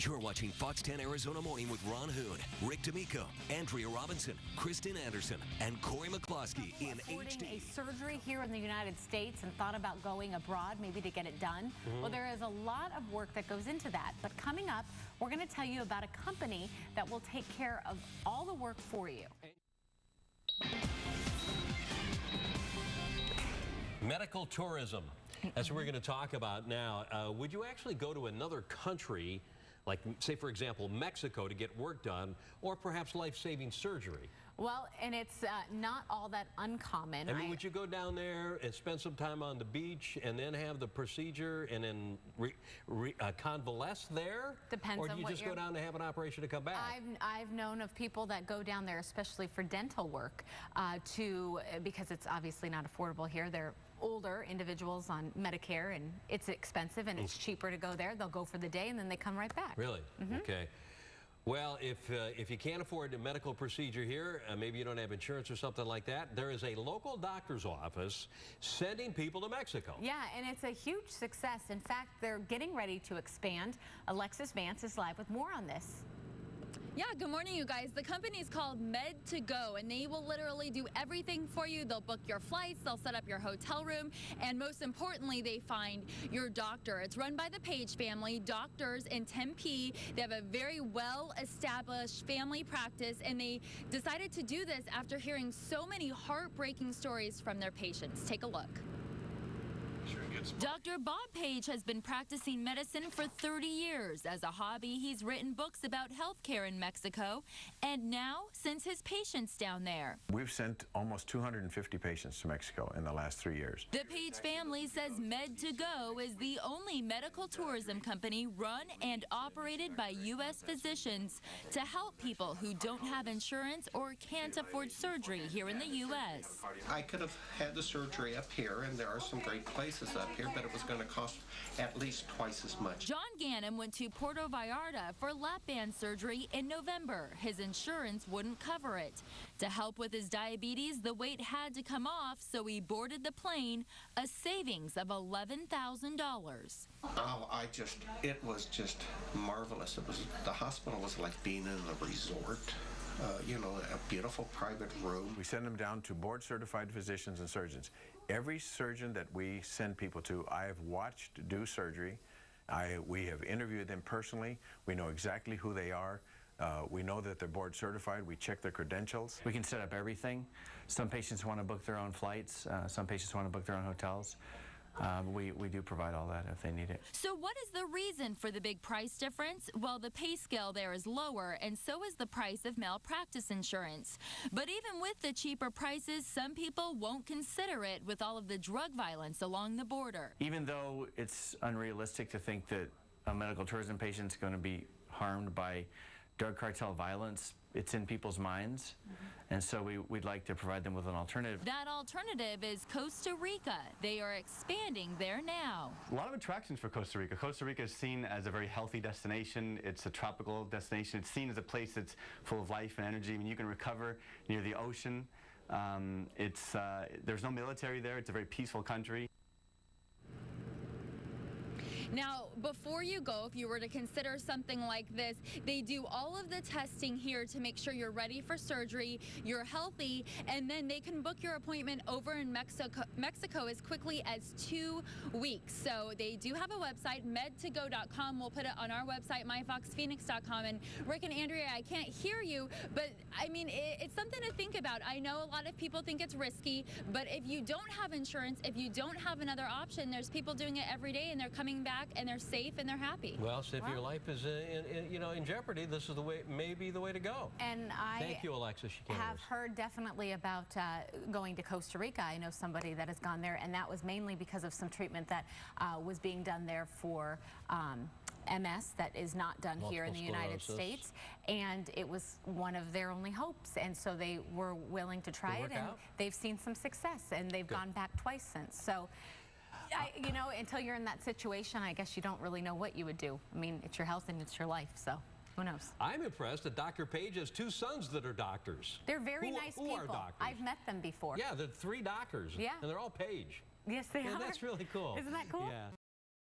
You're watching Fox 10 Arizona Morning with Ron Hoon, Rick D'Amico, Andrea Robinson, Kristen Anderson, and Corey McCloskey in Affording HD. a surgery here in the United States and thought about going abroad maybe to get it done. Well, there is a lot of work that goes into that. But coming up, we're going to tell you about a company that will take care of all the work for you. Medical tourism. That's what we're going to talk about now. Would you actually go to another country, like, say, for example, Mexico, to get work done, or perhaps life-saving surgery? Well, and it's not all that uncommon. I mean, would you go down there and spend some time on the beach and then have the procedure and then convalesce there? Depends on what Or do you just go down to have an operation to come back? I've known of people that go down there, especially for dental work, because it's obviously not affordable here. They're older individuals on Medicare, and it's expensive, and it's cheaper to go there. They'll go for the day, and then they come right back. Really? Okay. Well, if you can't afford a medical procedure here, maybe you don't have insurance or something like that, there is a local doctor's office sending people to Mexico. Yeah, and it's a huge success. In fact, they're getting ready to expand. Alexis Vance is live with more on this. Yeah, good morning, you guys. The company is called MedToGo, and they will literally do everything for you. They'll book your flights, they'll set up your hotel room, and most importantly, they find your doctor. It's run by the Page family, doctors in Tempe. They have a very well-established family practice, and they decided to do this after hearing so many heartbreaking stories from their patients. Take a look. Dr. Bob Page has been practicing medicine for 30 years. As a hobby, he's written books about healthcare in Mexico and now sends his patients down there. We've sent almost 250 patients to Mexico in the last 3 years. The Page family says MedToGo is the only medical tourism company run and operated by U.S. physicians to help people who don't have insurance or can't afford surgery here in the U.S. I could have had the surgery up here, and there are some great places up here, but it was going to cost at least twice as much. John Ganem went to Puerto Vallarta for lap band surgery in November. His insurance wouldn't cover it. To help with his diabetes, the weight had to come off, so he boarded the plane, a savings of $11,000. Oh, it was just marvelous. The hospital was like being in a resort. You know, a beautiful private room. We send them down to board-certified physicians and surgeons. Every surgeon that we send people to, I have watched do surgery. We have interviewed them personally. We know exactly who they are. We know that they're board certified. We check their credentials. We can set up everything. Some patients want to book their own flights. Some patients want to book their own hotels. We do provide all that if they need it. So what is the reason for the big price difference? Well, the pay scale there is lower, and so is the price of malpractice insurance. But even with the cheaper prices, some people won't consider it with all of the drug violence along the border. Even though it's unrealistic to think that a medical tourism patient is going to be harmed by drug cartel violence, it's in people's minds, and so we'd like to provide them with an alternative. That alternative is Costa Rica. They are expanding there now. A lot of attractions for Costa Rica. Costa Rica is seen as a very healthy destination. It's a tropical destination. It's seen as a place that's full of life and energy. I mean, you can recover near the ocean. There's no military there. It's a very peaceful country. Now, before you go, if you were to consider something like this, they do all of the testing here to make sure you're ready for surgery, you're healthy, and then they can book your appointment over in Mexico as quickly as 2 weeks. So they do have a website, medtogo.com. We'll put it on our website, myfoxphoenix.com. And Rick and Andrea, I can't hear you, but I mean, it's something to think about. I know a lot of people think it's risky, but if you don't have insurance, if you don't have another option, there's people doing it every day, and they're coming back and they're safe and they're happy. Well, so if your life is in jeopardy, this is the way, maybe the way to go. And thank you, Alexis. have heard definitely about going to Costa Rica. I know somebody that has gone there, and that was mainly because of some treatment that was being done there for MS that is not done here in the United States, and it was one of their only hopes, and so they were willing to try it, and they've seen some success, and they've gone back twice since. So you know, until you're in that situation, I guess you don't really know what you would do. I mean, it's your health and it's your life, so who knows? I'm impressed that Dr. Page has 2 sons that are doctors. They're very nice people. Who are doctors. I've met them before. Yeah, they're 3 doctors. Yeah. And they're all Page. Yes, they are. That's really cool. Isn't that cool? Yeah.